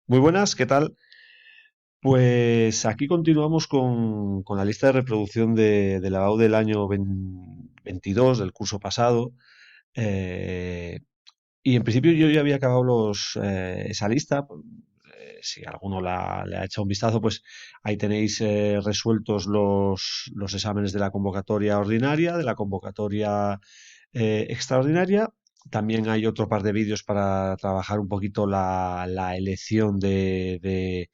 Muy buenas, ¿qué tal? Pues aquí continuamos con la lista de reproducción de la BAU del año 22, del curso pasado. eh, y en principio yo ya había acabado esa lista. Si alguno le ha echado un vistazo, pues ahí tenéis resueltos los exámenes de la convocatoria ordinaria, de la convocatoria extraordinaria. También hay otro par de vídeos para trabajar un poquito la elección de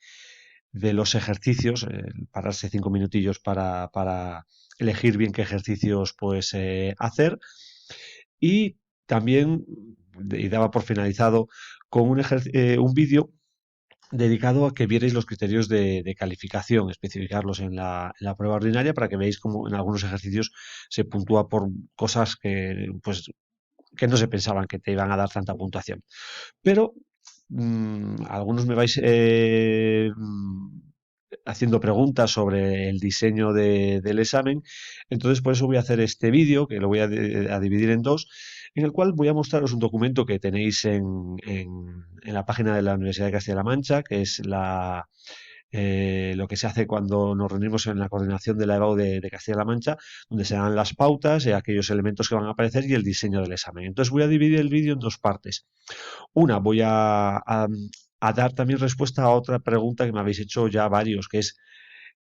los ejercicios, pararse 5 minutillos para elegir bien qué ejercicios pues hacer. Y también, y daba por finalizado, con un vídeo dedicado a que vierais los criterios de calificación, especificarlos en la prueba ordinaria para que veáis cómo en algunos ejercicios se puntúa por cosas que no se pensaban que te iban a dar tanta puntuación. Pero algunos me vais haciendo preguntas sobre el diseño del examen, entonces por eso voy a hacer este vídeo, que lo voy a dividir en dos, en el cual voy a mostraros un documento que tenéis en la página de la Universidad de Castilla-La Mancha, que es lo que se hace cuando nos reunimos en la coordinación de la EBAU de Castilla-La Mancha, donde se dan las pautas, aquellos elementos que van a aparecer y el diseño del examen. Entonces voy a dividir el vídeo en dos partes. Una, voy a dar también respuesta a otra pregunta que me habéis hecho ya varios, que es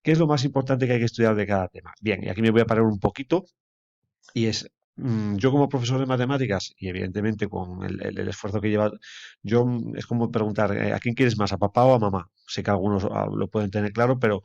¿qué es lo más importante que hay que estudiar de cada tema? Bien, y aquí me voy a parar un poquito y es, yo como profesor de matemáticas y evidentemente con el esfuerzo que lleva, es como preguntar, ¿a quién quieres más, a papá o a mamá? Sé que algunos lo pueden tener claro, pero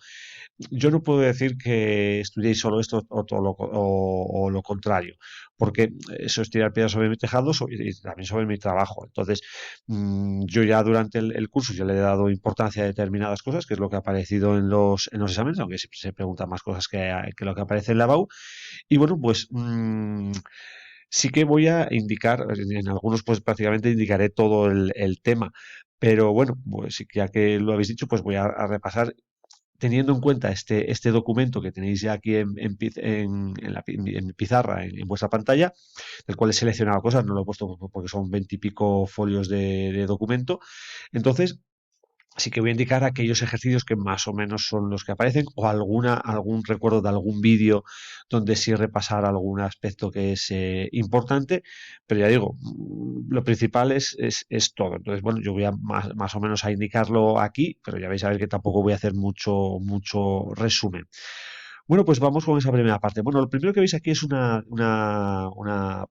yo no puedo decir que estudiéis solo esto o, o lo contrario, porque eso es tirar piedras sobre mi tejado y también sobre mi trabajo. Entonces, yo ya durante el curso ya le he dado importancia a determinadas cosas, que es lo que ha aparecido en los exámenes, aunque siempre se preguntan más cosas que lo que aparece en la BAU. Y bueno, pues sí que voy a indicar, en algunos pues prácticamente indicaré todo el tema. Pero bueno, pues sí, ya que lo habéis dicho, pues voy a repasar teniendo en cuenta este documento que tenéis ya aquí en mi pizarra, en vuestra pantalla, del cual he seleccionado cosas, no lo he puesto porque son 20 y pico folios de documento. Entonces, sí que voy a indicar aquellos ejercicios que más o menos son los que aparecen o algún recuerdo de algún vídeo donde sí repasar algún aspecto que es importante, pero ya digo, lo principal es todo. Entonces, bueno, yo voy a más o menos a indicarlo aquí, pero ya vais a ver que tampoco voy a hacer mucho resumen. Bueno, pues vamos con esa primera parte. Bueno, lo primero que veis aquí es una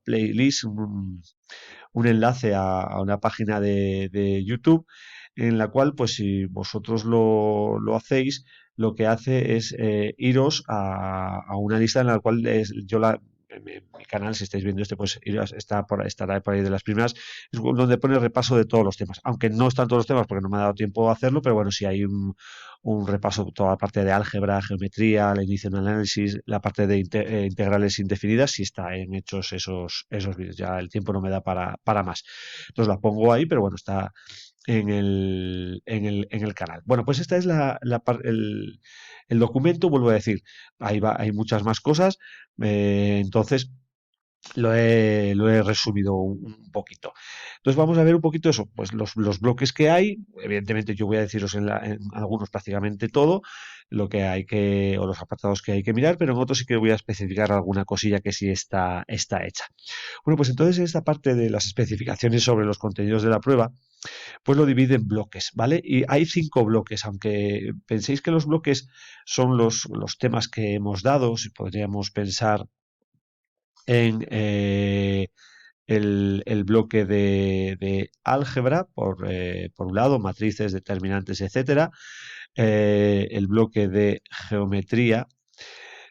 playlist, un enlace a una página de YouTube en la cual, pues si vosotros lo hacéis, lo que hace es iros a una lista en la cual en mi canal, si estáis viendo este, pues estará por ahí de las primeras, es donde pone repaso de todos los temas, aunque no están todos los temas porque no me ha dado tiempo a hacerlo, pero bueno, si hay un repaso de toda la parte de álgebra, geometría, la inicio en análisis, la parte de integrales indefinidas, si está en hechos esos vídeos. Ya el tiempo no me da para más. Entonces la pongo ahí, pero bueno, está en el canal. Bueno, pues esta es el documento, vuelvo a decir, hay muchas más cosas, entonces lo he resumido un poquito. Entonces vamos a ver un poquito eso, pues los bloques que hay, evidentemente yo voy a deciros en algunos prácticamente todo, lo que hay o los apartados que hay que mirar, pero en otros sí que voy a especificar alguna cosilla que sí está hecha. Bueno, pues entonces esta parte de las especificaciones sobre los contenidos de la prueba, pues lo divide en bloques, ¿vale? Y hay 5 bloques, aunque penséis que los bloques son los temas que hemos dado, si podríamos pensar en el bloque de álgebra, por un lado, matrices, determinantes, etcétera, el bloque de geometría.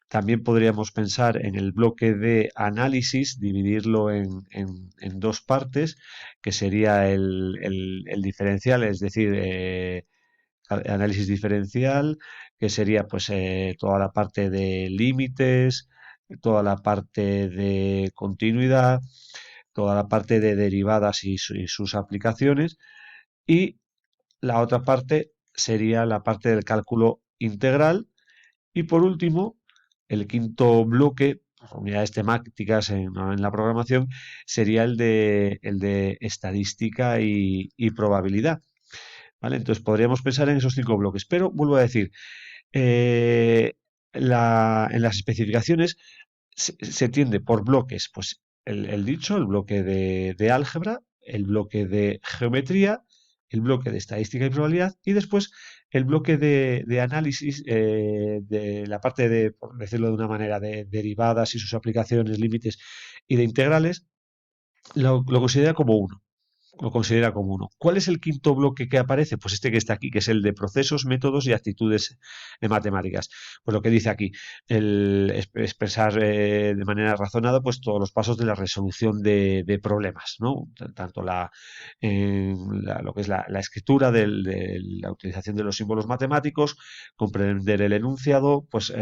También podríamos pensar en el bloque de análisis, dividirlo en dos partes, que sería el diferencial, es decir, análisis diferencial, que sería pues toda la parte de límites, toda la parte de continuidad, toda la parte de derivadas y sus aplicaciones, y la otra parte sería la parte del cálculo integral, y por último, el quinto bloque, pues, unidades temáticas en la programación, sería el de estadística y probabilidad. ¿vale? Entonces podríamos pensar en esos 5 bloques, pero vuelvo a decir, eh, en las especificaciones se entiende por bloques, pues el dicho, el bloque de álgebra, el bloque de geometría, el bloque de estadística y probabilidad y después el bloque de análisis de la parte de, por decirlo de una manera, de derivadas y sus aplicaciones, límites y de integrales, lo considera como uno. Lo considera como uno. ¿Cuál es el quinto bloque que aparece? Pues este que está aquí, que es el de procesos, métodos y actitudes matemáticas. Pues lo que dice aquí, el expresar de manera razonada pues todos los pasos de la resolución de problemas, ¿no? Tanto lo que es la escritura de la utilización de los símbolos matemáticos, comprender el enunciado, pues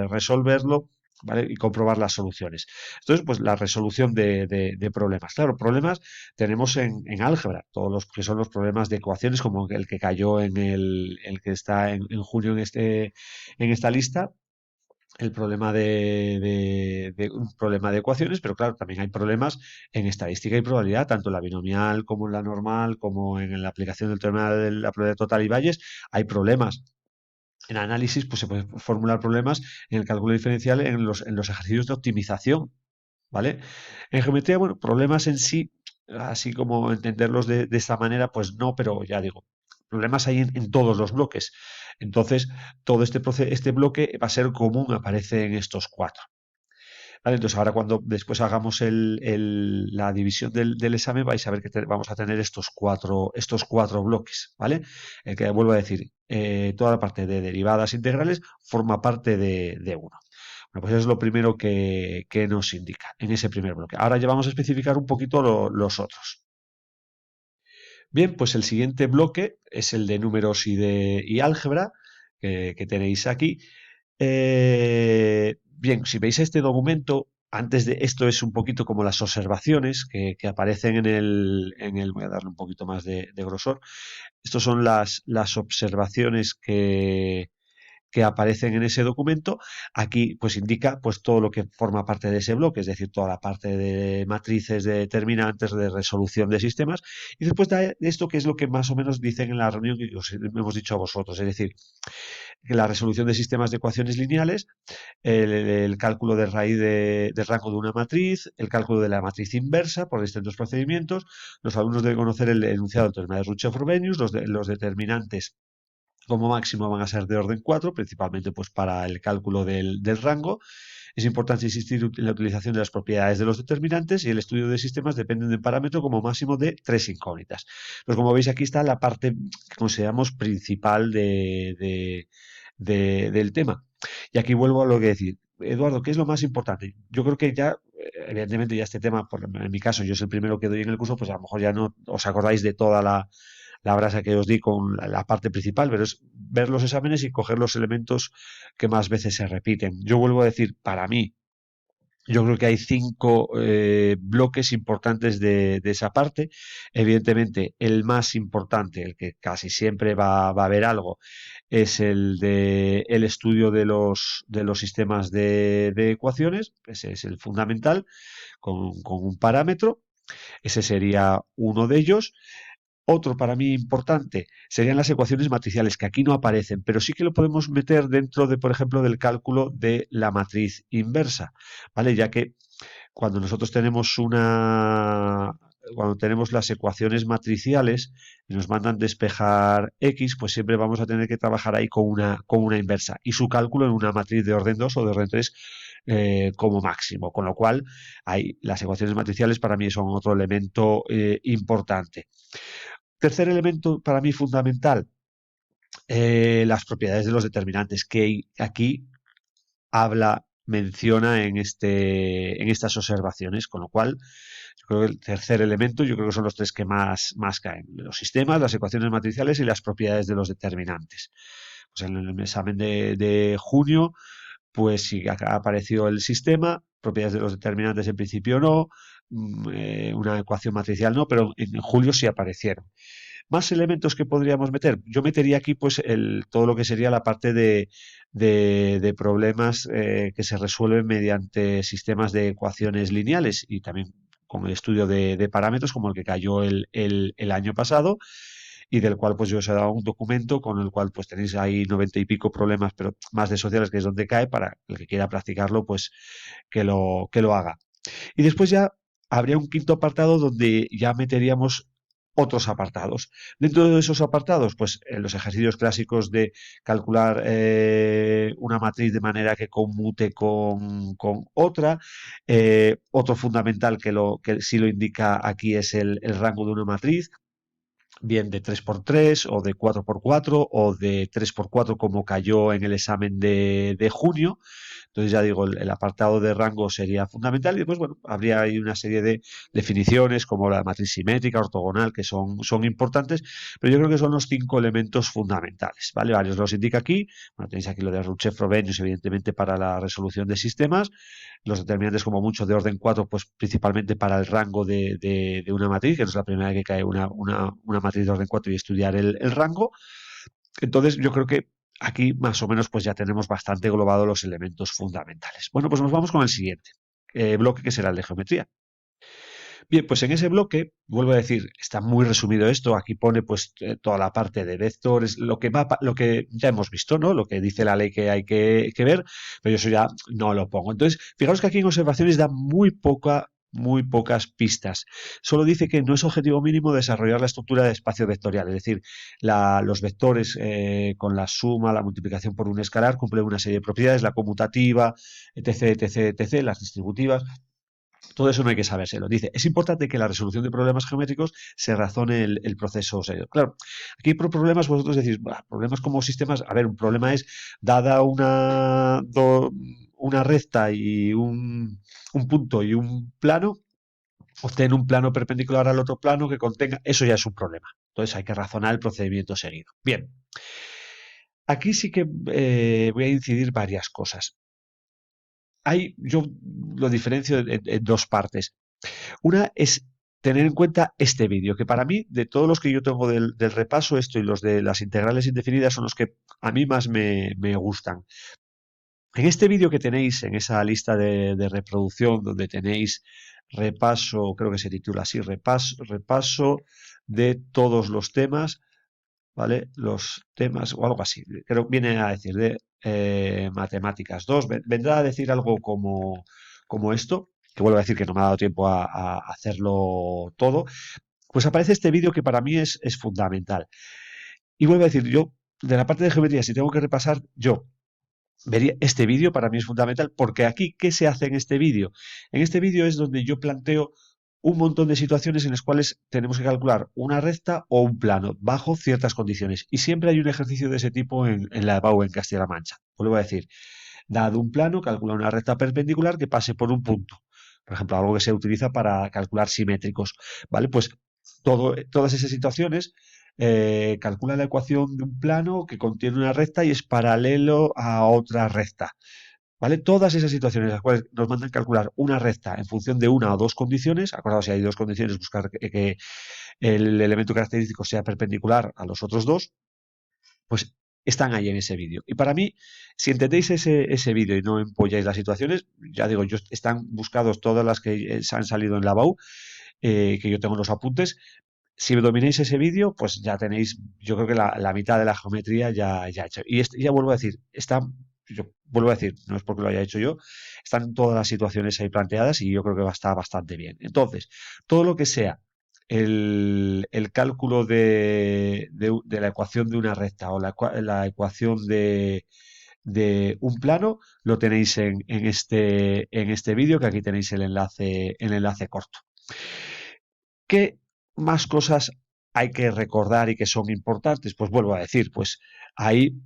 resolverlo, ¿vale? Y comprobar las soluciones. Entonces, pues la resolución de problemas. Claro, problemas tenemos en álgebra, todos los que son los problemas de ecuaciones, como el que cayó el que está en junio en esta lista, el problema un problema de ecuaciones, pero claro, también hay problemas en estadística y probabilidad, tanto en la binomial como en la normal, como en la aplicación del teorema de la probabilidad total y Bayes, hay problemas. En análisis, pues se pueden formular problemas en el cálculo diferencial en los ejercicios de optimización, ¿vale? En geometría, bueno, problemas en sí, así como entenderlos de esta manera, pues no, pero ya digo, problemas hay en todos los bloques. Entonces, todo este bloque va a ser común, aparece en estos 4. ¿Vale? Entonces, ahora cuando después hagamos la división del examen, vais a ver que vamos a tener estos cuatro bloques, ¿vale? El que vuelvo a decir, toda la parte de derivadas integrales forma parte de uno. Bueno, pues eso es lo primero que nos indica en ese primer bloque. Ahora ya vamos a especificar un poquito los otros. Bien, pues el siguiente bloque es el de números y álgebra que tenéis aquí. Bien, si veis este documento, antes de esto es un poquito como las observaciones que aparecen voy a darle un poquito más de grosor. Estos son las observaciones que aparecen en ese documento. Aquí pues indica pues todo lo que forma parte de ese bloque, es decir, toda la parte de matrices, de determinantes, de resolución de sistemas. Y después de esto, que es lo que más o menos dicen en la reunión que os hemos dicho a vosotros, es decir, que la resolución de sistemas de ecuaciones lineales, el cálculo de raíz de rango de una matriz, el cálculo de la matriz inversa por distintos procedimientos. Los alumnos deben conocer el enunciado del teorema de Rutherford-Frobenius, los determinantes como máximo van a ser de orden 4, principalmente pues para el cálculo del rango. Es importante insistir en la utilización de las propiedades de los determinantes y el estudio de sistemas dependen del parámetro como máximo de 3 incógnitas. Pues como veis aquí está la parte que consideramos principal del tema. Y aquí vuelvo a lo que decir. Eduardo, ¿qué es lo más importante? Yo creo que ya, evidentemente, ya este tema, en mi caso, yo es el primero que doy en el curso, pues a lo mejor ya no os acordáis de toda la brasa que os di con la parte principal, pero es ver los exámenes y coger los elementos que más veces se repiten. Yo vuelvo a decir, para mí, yo creo que hay 5 bloques importantes de esa parte. Evidentemente, el más importante, el que casi siempre va a haber algo, es el estudio de los sistemas de ecuaciones. Ese es el fundamental, con un parámetro. Ese sería uno de ellos. Otro para mí importante serían las ecuaciones matriciales, que aquí no aparecen, pero sí que lo podemos meter dentro de, por ejemplo, del cálculo de la matriz inversa, ¿vale? Ya que cuando nosotros cuando tenemos las ecuaciones matriciales y nos mandan despejar X, pues siempre vamos a tener que trabajar ahí con una inversa y su cálculo en una matriz de orden 2 o de orden 3 como máximo. Con lo cual, las ecuaciones matriciales para mí son otro elemento importante. Tercer elemento para mí fundamental, las propiedades de los determinantes, que aquí menciona en estas observaciones, con lo cual yo creo que el tercer elemento, yo creo que son los 3 que más caen, los sistemas, las ecuaciones matriciales y las propiedades de los determinantes. Pues en el examen de junio, pues sí acá apareció el sistema, propiedades de los determinantes en principio no, una ecuación matricial no, pero en julio sí aparecieron. Más elementos que podríamos meter. Yo metería aquí pues todo lo que sería la parte de problemas que se resuelven mediante sistemas de ecuaciones lineales y también con el estudio de parámetros como el que cayó el año pasado. y del cual pues yo os he dado un documento con el cual pues tenéis ahí 90 y pico problemas, pero más de sociales, que es donde cae, para el que quiera practicarlo, pues que lo haga. Y después ya habría un quinto apartado donde ya meteríamos otros apartados. Dentro de esos apartados, pues los ejercicios clásicos de calcular una matriz de manera que conmute con otra. Otro fundamental que sí lo indica aquí es el rango de una matriz, bien de 3x3 o de 4x4 o de 3x4 como cayó en el examen de junio. Entonces ya digo, el apartado de rango sería fundamental y después, bueno, habría ahí una serie de definiciones como la matriz simétrica, ortogonal, que son importantes, pero yo creo que son los 5 elementos fundamentales, ¿vale? Varios los indica aquí. Bueno, tenéis aquí lo de Rutschev-Frobenius, evidentemente para la resolución de sistemas, los determinantes como mucho de orden 4, pues principalmente para el rango de una matriz, que no es la primera vez que cae una matriz de orden 4 y estudiar el rango. Entonces, yo creo que aquí más o menos pues ya tenemos bastante globado los elementos fundamentales. Bueno, pues nos vamos con el siguiente bloque, que será el de geometría. Bien, pues en ese bloque, vuelvo a decir, está muy resumido esto, aquí pone pues toda la parte de vectores, lo que ya hemos visto, ¿no? Lo que dice la ley que hay que ver, pero yo eso ya no lo pongo. Entonces, fijaros que aquí en observaciones da muy pocas pistas. Solo dice que no es objetivo mínimo desarrollar la estructura de espacio vectorial, es decir, los vectores con la suma, la multiplicación por un escalar cumplen una serie de propiedades, la conmutativa, etc, etc, etc, las distributivas. Todo eso no hay que sabérselo. Dice, es importante que la resolución de problemas geométricos se razone el proceso serio. Claro, aquí por problemas vosotros decís, problemas como sistemas, a ver, un problema es, dada una recta y un punto y un plano, obtener un plano perpendicular al otro plano que contenga, eso ya es un problema. Entonces hay que razonar el procedimiento seguido. Bien, aquí sí que voy a incidir varias cosas. Yo lo diferencio en dos partes. Una es tener en cuenta este vídeo, que para mí, de todos los que yo tengo del repaso, esto y los de las integrales indefinidas son los que a mí más me gustan. En este vídeo que tenéis, en esa lista de reproducción, donde tenéis repaso, creo que se titula así, repaso de todos los temas, ¿vale? Los temas o algo así. Creo que viene a decir de matemáticas 2. Vendrá a decir algo como esto, que vuelvo a decir que no me ha dado tiempo a hacerlo todo. Pues aparece este vídeo que para mí es fundamental. Y vuelvo a decir, yo, de la parte de geometría, si tengo que repasar, yo vería este vídeo, para mí es fundamental, porque aquí, ¿qué se hace en este vídeo? En este vídeo es donde yo planteo un montón de situaciones en las cuales tenemos que calcular una recta o un plano bajo ciertas condiciones. Y siempre hay un ejercicio de ese tipo en la EBAU en Castilla-La Mancha. Vuelvo a decir, dado un plano, calcula una recta perpendicular que pase por un punto. Por ejemplo, algo que se utiliza para calcular simétricos. ¿Vale? Pues todas esas situaciones calcula la ecuación de un plano que contiene una recta y es paralelo a otra recta. ¿Vale? Todas esas situaciones en las cuales nos mandan calcular una recta en función de una o dos condiciones, acordaos, si hay dos condiciones, buscar que el elemento característico sea perpendicular a los otros dos, pues están ahí en ese vídeo. Y para mí, si entendéis ese vídeo y no empolláis las situaciones, ya digo, están buscados todas las que han salido en la BAU, que yo tengo en los apuntes. Si domináis ese vídeo, pues ya tenéis, yo creo que la mitad de la geometría ya hecho. Y ya vuelvo a decir, yo vuelvo a decir, no es porque lo haya hecho yo, están todas las situaciones ahí planteadas y yo creo que va a estar bastante bien. Entonces, todo lo que sea el cálculo de la ecuación de una recta o la ecuación de un plano, lo tenéis en este vídeo, que aquí tenéis el enlace corto. ¿Qué más cosas hay que recordar y que son importantes? Pues vuelvo a decir, pues ahí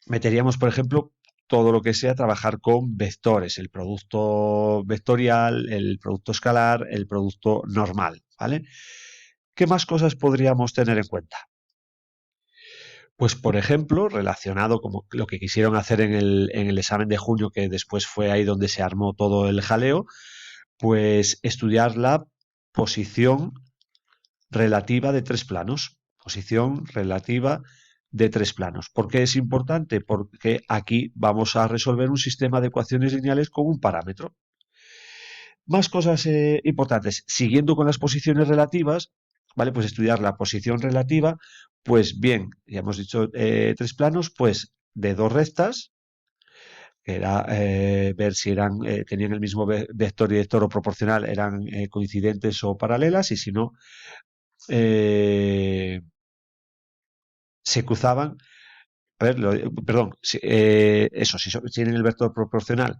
meteríamos, por ejemplo, todo lo que sea trabajar con vectores, el producto vectorial, el producto escalar, el producto normal, ¿vale? ¿Qué más cosas podríamos tener en cuenta? Pues, por ejemplo, relacionado con lo que quisieron hacer en el examen de junio, que después fue ahí donde se armó todo el jaleo, pues estudiar la posición relativa de tres planos. Posición relativa de tres planos. ¿Por qué es importante? Porque aquí vamos a resolver un sistema de ecuaciones lineales con un parámetro. Más cosas importantes. Siguiendo con las posiciones relativas, ¿vale? Pues estudiar la posición relativa, pues bien, ya hemos dicho tres planos, pues de dos rectas, que era ver si tenían el mismo vector director o proporcional, eran coincidentes o paralelas, y si no, eh, se cruzaban. A ver, perdón, eso, si tienen el vector proporcional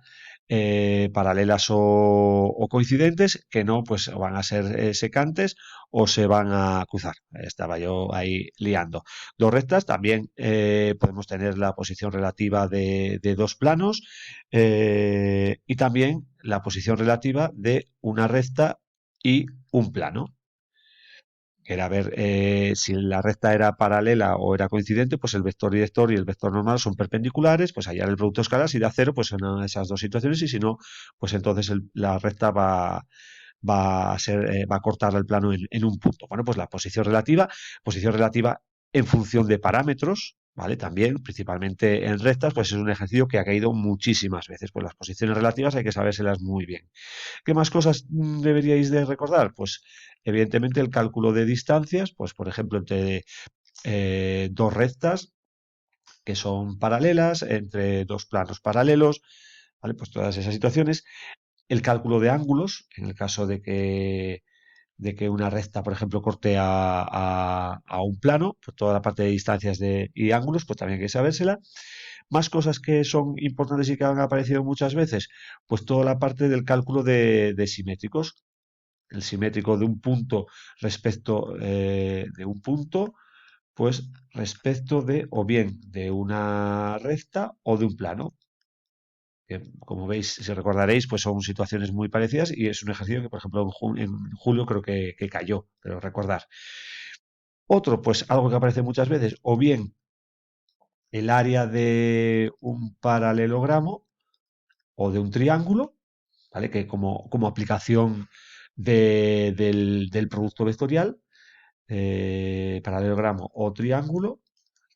paralelas o coincidentes, que no, pues van a ser secantes o se van a cruzar. Estaba yo ahí liando. Dos rectas, también podemos tener la posición relativa de dos planos y también la posición relativa de una recta y un plano, que era ver si la recta era paralela o era coincidente, pues el vector director y el vector normal son perpendiculares, pues hallar el producto escalar, si da cero, pues en una de esas dos situaciones, y si no, pues entonces la recta va a cortar el plano en un punto. Bueno, pues la posición relativa en función de parámetros, ¿vale? También, principalmente en rectas, pues es un ejercicio que ha caído muchísimas veces, pues las posiciones relativas hay que sabérselas muy bien. ¿Qué más cosas deberíais de recordar? Pues evidentemente el cálculo de distancias, pues por ejemplo entre dos rectas que son paralelas, entre dos planos paralelos, ¿vale? Pues todas esas situaciones. El cálculo de ángulos, en el caso de que una recta, por ejemplo, corte a un plano, pues toda la parte de distancias y ángulos, pues también hay que sabérsela. Más cosas que son importantes y que han aparecido muchas veces, pues toda la parte del cálculo de simétricos, el simétrico de un punto respecto de un punto, pues respecto de o bien de una recta o de un plano. Que, como veis, si recordaréis, pues son situaciones muy parecidas y es un ejercicio que, por ejemplo, en julio creo que cayó, pero recordar. Otro, pues algo que aparece muchas veces, o bien el área de un paralelogramo o de un triángulo, ¿vale? Que como aplicación del producto vectorial, paralelogramo o triángulo.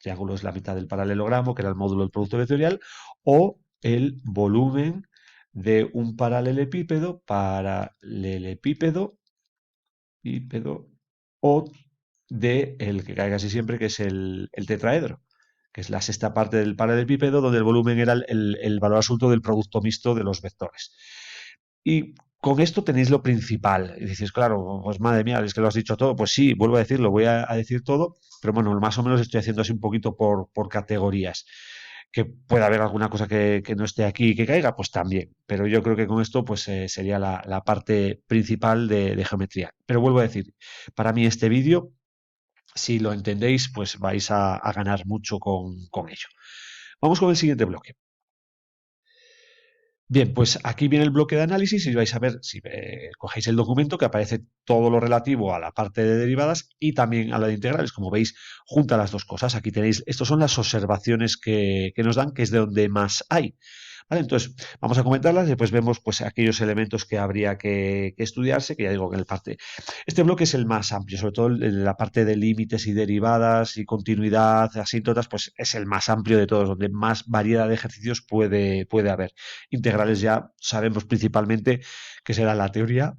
Triángulo es la mitad del paralelogramo, que era el módulo del producto vectorial, o el volumen de un paralelepípedo, pípedo, o de el que cae casi siempre, que es el tetraedro, que es la sexta parte del paralelepípedo, donde el volumen era el valor absoluto del producto mixto de los vectores. Y con esto tenéis lo principal. Y dices, claro, pues madre mía, es que lo has dicho todo. Pues sí, vuelvo a decirlo, voy a decir todo, pero bueno, más o menos estoy haciendo así un poquito por categorías. Que pueda haber alguna cosa que no esté aquí y que caiga, pues también. Pero yo creo que con esto pues sería la parte principal de geometría. Pero vuelvo a decir, para mí este vídeo, si lo entendéis, pues vais a ganar mucho con ello. Vamos con el siguiente bloque. Bien, pues aquí viene el bloque de análisis y vais a ver, si cogéis el documento, que aparece todo lo relativo a la parte de derivadas y también a la de integrales. Como veis, junta las dos cosas. Aquí tenéis, estas son las observaciones que nos dan, que es de donde más hay. ¿Vale? Entonces, vamos a comentarlas y después vemos pues, aquellos elementos que habría que estudiarse, que ya digo que en el parte. Este bloque es el más amplio, sobre todo en la parte de límites y derivadas y continuidad, asíntotas, pues es el más amplio de todos, donde más variedad de ejercicios puede haber. Integrales ya sabemos principalmente que será la teoría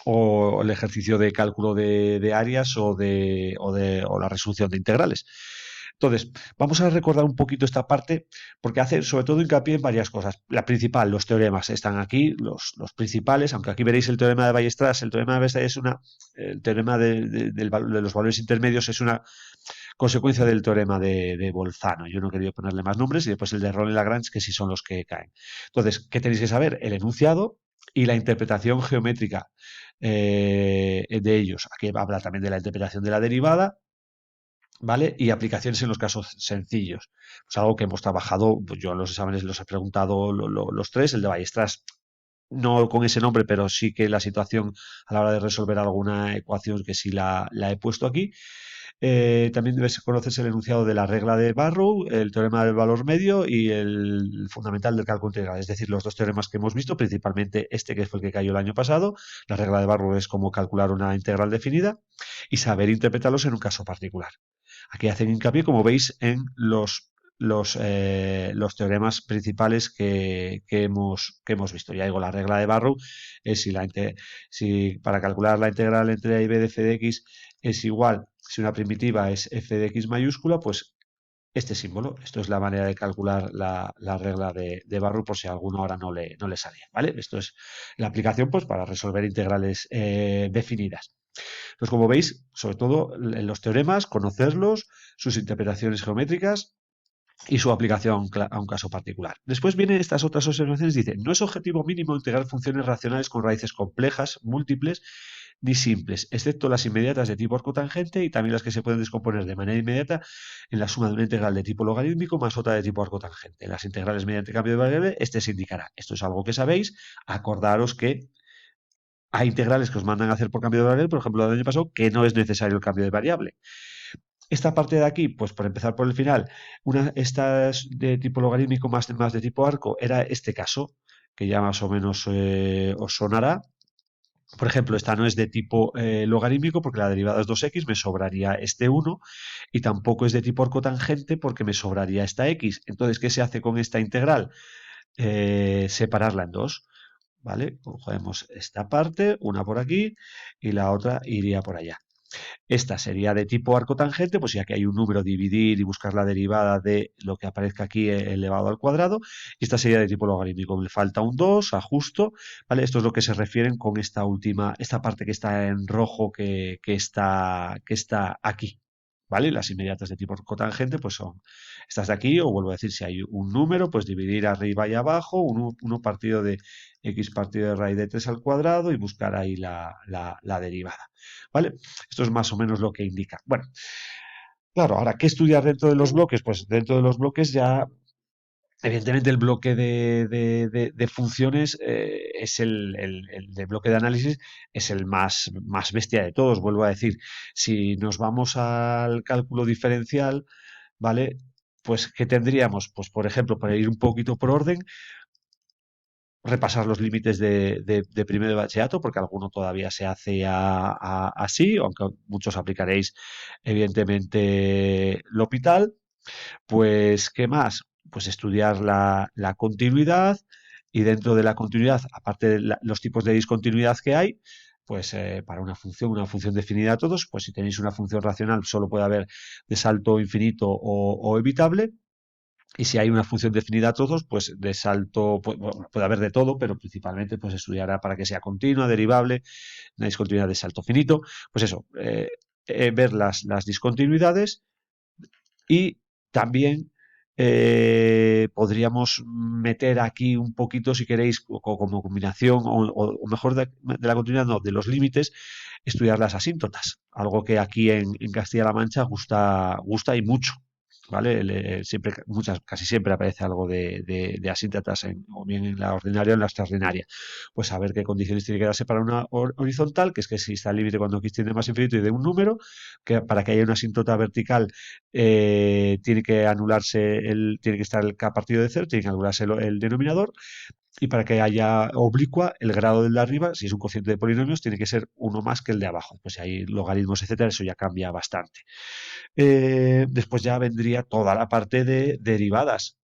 o el ejercicio de cálculo de áreas o la resolución de integrales. Entonces, vamos a recordar un poquito esta parte porque hace sobre todo hincapié en varias cosas. La principal, los teoremas están aquí, los principales, aunque aquí veréis el teorema de Weierstrass. El teorema de Weierstrass es el teorema de los valores intermedios es una consecuencia del teorema de Bolzano. Yo no quería ponerle más nombres y después el de Rolle Lagrange, que sí son los que caen. Entonces, ¿qué tenéis que saber? El enunciado y la interpretación geométrica de ellos. Aquí habla también de la interpretación de la derivada, ¿vale? Y aplicaciones en los casos sencillos. Pues algo que hemos trabajado, pues yo en los exámenes los he preguntado los tres, el de Weierstrass no con ese nombre, pero sí que la situación a la hora de resolver alguna ecuación que sí la he puesto aquí. También debes conocer el enunciado de la regla de Barrow, el teorema del valor medio y el fundamental del cálculo integral. Es decir, los dos teoremas que hemos visto, principalmente este que fue el que cayó el año pasado. La regla de Barrow es cómo calcular una integral definida y saber interpretarlos en un caso particular. Aquí hacen hincapié, como veis, en los teoremas principales que hemos visto. Ya digo, la regla de Barrow es si para calcular la integral entre a y b de f de x es igual, si una primitiva es f de x mayúscula, pues este símbolo. Esto es la manera de calcular la regla de Barrow por si a alguno ahora no le salía, ¿vale? Esto es la aplicación pues para resolver integrales definidas. Entonces, como veis, sobre todo en los teoremas, conocerlos, sus interpretaciones geométricas y su aplicación a un caso particular. Después vienen estas otras observaciones, dice, no es objetivo mínimo integrar funciones racionales con raíces complejas, múltiples ni simples, excepto las inmediatas de tipo arcotangente y también las que se pueden descomponer de manera inmediata en la suma de una integral de tipo logarítmico más otra de tipo arcotangente. Las integrales mediante cambio de variable, este se indicará. Esto es algo que sabéis. Acordaros que hay integrales que os mandan a hacer por cambio de variable, por ejemplo, el año pasado, que no es necesario el cambio de variable. Esta parte de aquí, pues por empezar por el final, estas de tipo logarítmico más de tipo arco, era este caso, que ya más o menos os sonará. Por ejemplo, esta no es de tipo logarítmico porque la derivada es 2x, me sobraría este 1, y tampoco es de tipo arcotangente porque me sobraría esta x. Entonces, ¿qué se hace con esta integral? Separarla en dos. ¿Vale? Cogemos esta parte, una por aquí y la otra iría por allá. Esta sería de tipo arco tangente, pues ya que hay un número, dividir y buscar la derivada de lo que aparezca aquí elevado al cuadrado. Y esta sería de tipo logarítmico. Me falta un 2, ajusto, ¿vale? Esto es lo que se refieren con esta parte que está en rojo que está aquí. ¿Vale? Las inmediatas de tipo cotangente pues son estas de aquí, o vuelvo a decir, si hay un número, pues dividir arriba y abajo, uno partido de x partido de raíz de 3 al cuadrado y buscar ahí la derivada. ¿Vale? Esto es más o menos lo que indica. Bueno, claro, ahora, ¿qué estudiar dentro de los bloques? Pues dentro de los bloques ya, evidentemente, el bloque de funciones es el de bloque de análisis es el más bestia de todos. Vuelvo a decir, si nos vamos al cálculo diferencial, ¿vale? Pues, ¿qué tendríamos? Pues, por ejemplo, para ir un poquito por orden, repasar los límites de primero de bachillerato, porque alguno todavía se hace así, aunque muchos aplicaréis, evidentemente, L'Hopital. Pues, ¿qué más? Pues estudiar la continuidad y dentro de la continuidad, aparte de los tipos de discontinuidad que hay, pues para una función definida a todos, pues si tenéis una función racional solo puede haber de salto infinito o evitable. Y si hay una función definida a trozos, pues de salto bueno, puede haber de todo, pero principalmente pues estudiará para que sea continua, derivable, una discontinuidad de salto finito. Pues eso, ver las discontinuidades y también podríamos meter aquí un poquito, si queréis, como combinación, o mejor de la continuidad, no, de los límites, estudiar las asíntotas, algo que aquí en Castilla-La Mancha gusta y mucho. ¿Vale? Siempre, casi siempre aparece algo de asíntotas o bien en la ordinaria o en la extraordinaria. Pues saber qué condiciones tiene que darse para una horizontal, que es que si está el límite cuando x tiende más infinito y de un número, que para que haya una asíntota vertical tiene que anularse tiene que estar el k partido de cero, tiene que anularse el denominador, y para que haya oblicua, el grado del de arriba, si es un cociente de polinomios, tiene que ser uno más que el de abajo. Pues si hay logaritmos, etcétera, eso ya cambia bastante. Después ya vendría toda la parte de derivadas.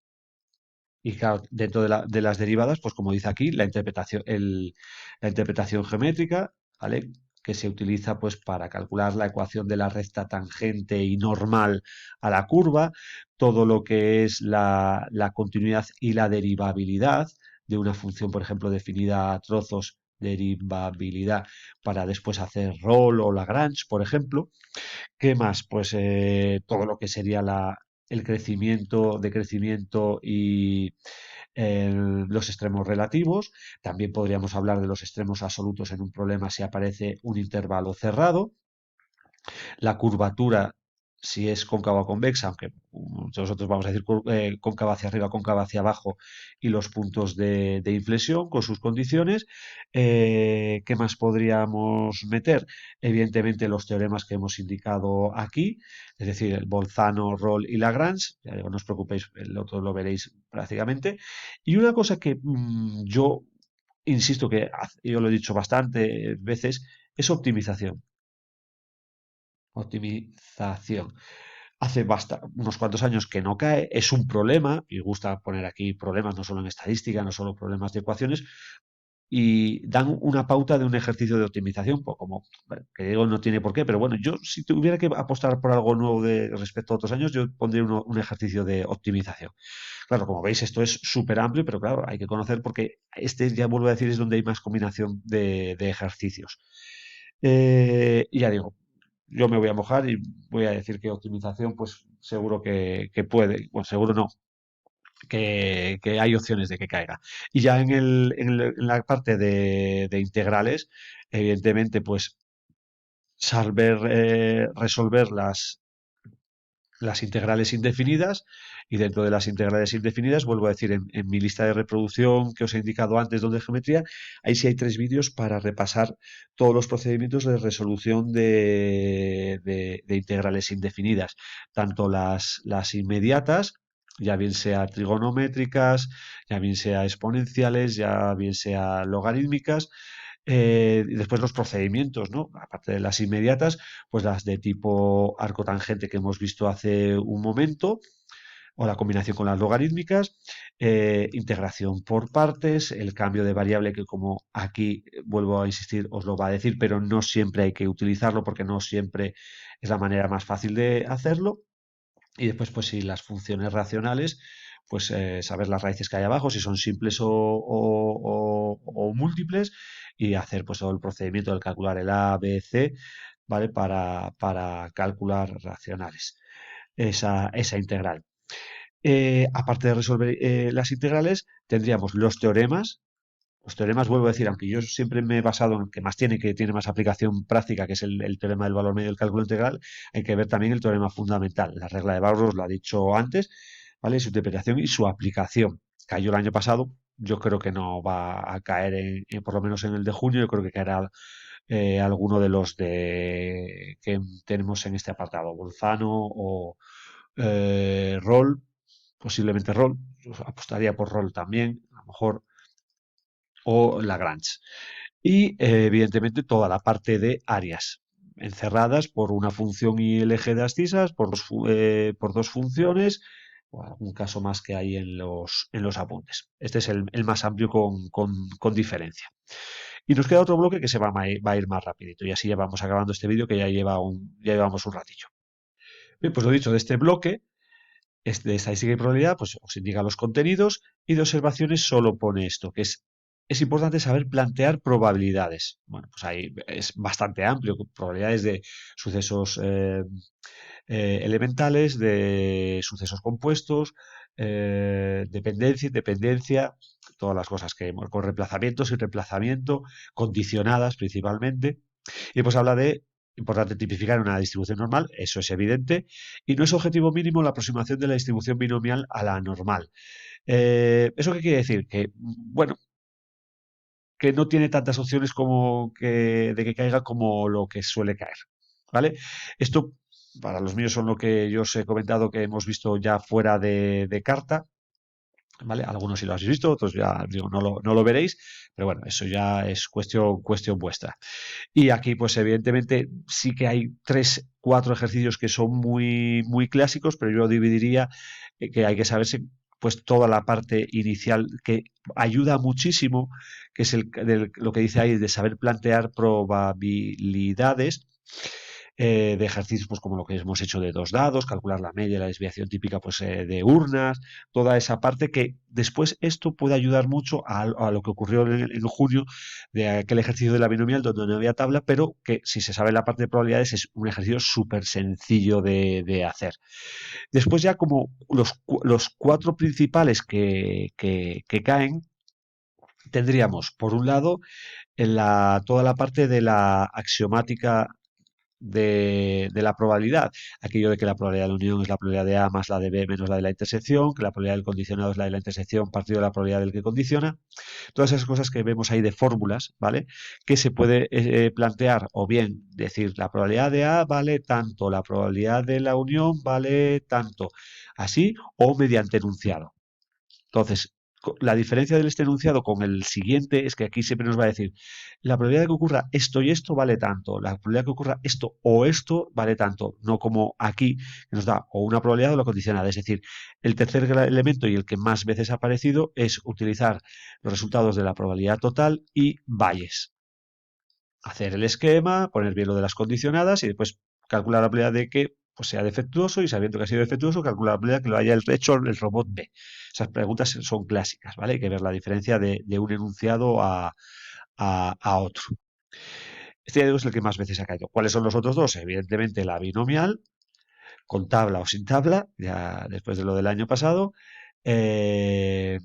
Y claro, dentro de las derivadas, pues como dice aquí, la interpretación geométrica, ¿vale? Que se utiliza pues para calcular la ecuación de la recta tangente y normal a la curva, todo lo que es la continuidad y la derivabilidad de una función, por ejemplo, definida a trozos, derivabilidad para después hacer Rolle o Lagrange, por ejemplo. ¿Qué más? Pues todo lo que sería el decrecimiento y los extremos relativos. También podríamos hablar de los extremos absolutos en un problema si aparece un intervalo cerrado. La curvatura, si es cóncava o convexa, aunque nosotros vamos a decir cóncava hacia arriba, cóncava hacia abajo, y los puntos de inflexión con sus condiciones. ¿Qué más podríamos meter? Evidentemente los teoremas que hemos indicado aquí, es decir, el Bolzano, Rolle y Lagrange. Ya digo, no os preocupéis, el otro lo veréis prácticamente. Y una cosa que yo insisto que yo lo he dicho bastante veces, es optimización. Optimización. Hace unos cuantos años que no cae, es un problema, y gusta poner aquí problemas no solo en estadística, no solo problemas de ecuaciones, y dan una pauta de un ejercicio de optimización, pues como bueno, que digo no tiene por qué, pero bueno, yo si tuviera que apostar por algo nuevo respecto a otros años, yo pondría un ejercicio de optimización. Claro, como veis, esto es súper amplio, pero claro, hay que conocer porque este, ya vuelvo a decir, es donde hay más combinación de ejercicios. Y ya digo, yo me voy a mojar y voy a decir que optimización, pues seguro que puede, bueno, seguro no, que hay opciones de que caiga. Y ya en la parte de integrales, evidentemente, pues saber resolver las integrales indefinidas y dentro de las integrales indefinidas, vuelvo a decir, en mi lista de reproducción que os he indicado antes donde geometría, ahí sí hay 3 vídeos para repasar todos los procedimientos de resolución de integrales indefinidas, tanto las inmediatas, ya bien sea trigonométricas, ya bien sea exponenciales, ya bien sea logarítmicas, y después los procedimientos, ¿no? Aparte de las inmediatas, pues las de tipo arco tangente que hemos visto hace un momento, o la combinación con las logarítmicas, integración por partes, el cambio de variable que como aquí vuelvo a insistir os lo va a decir, pero no siempre hay que utilizarlo porque no siempre es la manera más fácil de hacerlo. Y después, pues si las funciones racionales, pues saber las raíces que hay abajo, si son simples o múltiples, y hacer pues todo el procedimiento del calcular el A, B, C, ¿vale? Para calcular racionales, esa integral. Aparte de resolver las integrales, tendríamos los teoremas. Los teoremas, vuelvo a decir, aunque yo siempre me he basado en que más que tiene más aplicación práctica, que es el teorema del valor medio del cálculo integral, hay que ver también el teorema fundamental. La regla de Barrow os lo ha dicho antes, ¿vale? Su interpretación y su aplicación. Cayó el año pasado, yo creo que no va a caer por lo menos en el de junio, yo creo que caerá alguno de los que tenemos en este apartado, Bolzano o Roll, posiblemente Roll, apostaría por Roll también, a lo mejor, o Lagrange. Y evidentemente toda la parte de áreas encerradas por una función y el eje de abscisas, por dos funciones, o algún caso más que hay en los apuntes. Este es el más amplio con diferencia. Y nos queda otro bloque que va a ir más rapidito. Y así ya vamos acabando este vídeo que ya llevamos un ratillo. Bien, pues lo dicho, de este bloque de estadística y probabilidad, pues os indica los contenidos y de observaciones solo pone esto, que es importante saber plantear probabilidades. Bueno, pues ahí es bastante amplio, probabilidades de sucesos elementales, de sucesos compuestos, dependencia, independencia, todas las cosas con reemplazamientos y reemplazamiento, condicionadas principalmente. Y pues habla de importante tipificar una distribución normal, eso es evidente, y no es objetivo mínimo la aproximación de la distribución binomial a la normal. ¿Eso qué quiere decir? Que, bueno, que no tiene tantas opciones de que caiga como lo que suele caer. ¿Vale? Esto, para los míos, son lo que yo os he comentado que hemos visto ya fuera de carta. ¿Vale? Algunos sí lo habéis visto, otros ya digo, no lo veréis, pero bueno, eso ya es cuestión vuestra. Y aquí, pues evidentemente, sí que hay 3, 4 ejercicios que son muy clásicos, pero yo dividiría que hay que saberse pues toda la parte inicial que ayuda muchísimo, que es lo que dice ahí de saber plantear probabilidades de ejercicios pues como lo que hemos hecho de 2 dados, calcular la media, la desviación típica pues de urnas, toda esa parte que después esto puede ayudar mucho a lo que ocurrió en junio de aquel ejercicio de la binomial donde no había tabla, pero que si se sabe la parte de probabilidades es un ejercicio súper sencillo de hacer. Después ya como los 4 principales que caen, tendríamos por un lado toda la parte de la axiomática de la probabilidad, aquello de que la probabilidad de unión es la probabilidad de A más la de B menos la de la intersección, que la probabilidad del condicionado es la de la intersección partido de la probabilidad del que condiciona, todas esas cosas que vemos ahí de fórmulas, ¿vale? Que se puede plantear o bien decir la probabilidad de A vale tanto, la probabilidad de la unión vale tanto, así o mediante enunciado. Entonces, La diferencia de este enunciado con el siguiente es que aquí siempre nos va a decir, la probabilidad de que ocurra esto y esto vale tanto, la probabilidad de que ocurra esto o esto vale tanto, no como aquí que nos da o una probabilidad o la condicionada. Es decir, el tercer elemento y el que más veces ha aparecido es utilizar los resultados de la probabilidad total y Bayes. Hacer el esquema, poner bien lo de las condicionadas y después calcular la probabilidad de que pues, sea defectuoso y sabiendo que ha sido defectuoso, calcular la probabilidad que lo haya hecho el robot B. Esas preguntas son clásicas, ¿vale? Hay que ver la diferencia de un enunciado a otro. Este ya digo es el que más veces ha caído. ¿Cuáles son los otros dos? Evidentemente la binomial, con tabla o sin tabla, ya después de lo del año pasado. Eh,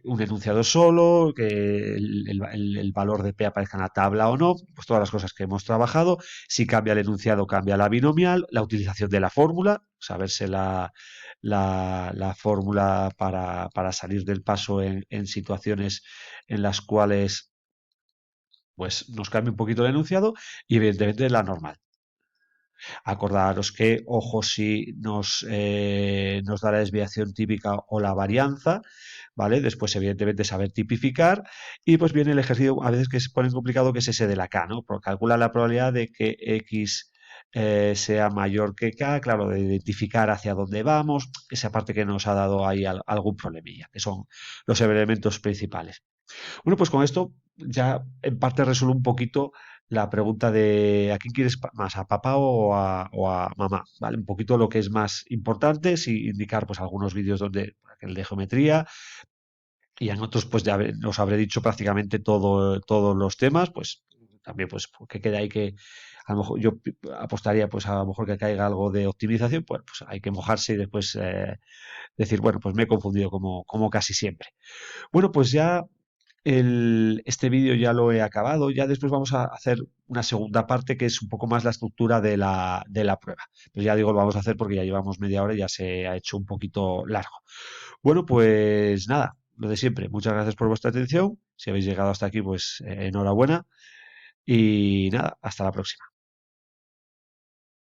un enunciado solo, que el valor de P aparezca en la tabla o no, pues todas las cosas que hemos trabajado. Si cambia el enunciado, cambia la binomial, la utilización de la fórmula, saberse la fórmula para salir del paso en situaciones en las cuales pues nos cambia un poquito el enunciado y evidentemente la normal. Acordaros que, ojo, si nos da la desviación típica o la varianza, ¿vale? Después, evidentemente, saber tipificar. Y pues viene el ejercicio, a veces que se pone complicado, que es ese de la K, ¿no? Porque calcula la probabilidad de que X sea mayor que K, claro, de identificar hacia dónde vamos, esa parte que nos ha dado ahí algún problemilla, que son los elementos principales. Bueno, pues con esto ya en parte resuelve un poquito la pregunta de ¿a quién quieres más, a papá o a mamá? ¿Vale? Un poquito lo que es más importante, si indicar pues algunos vídeos donde el de geometría y en otros pues ya os habré dicho prácticamente todos los temas, pues también pues que quede ahí que a lo mejor yo apostaría pues a lo mejor que caiga algo de optimización, pues hay que mojarse y después decir, bueno, pues me he confundido como casi siempre. Bueno, pues ya este vídeo ya lo he acabado. Ya después vamos a hacer una segunda parte que es un poco más la estructura de la prueba. Pero ya digo, lo vamos a hacer porque ya llevamos media hora y ya se ha hecho un poquito largo. Bueno, pues nada, lo de siempre. Muchas gracias por vuestra atención. Si habéis llegado hasta aquí, pues enhorabuena. Y nada, hasta la próxima.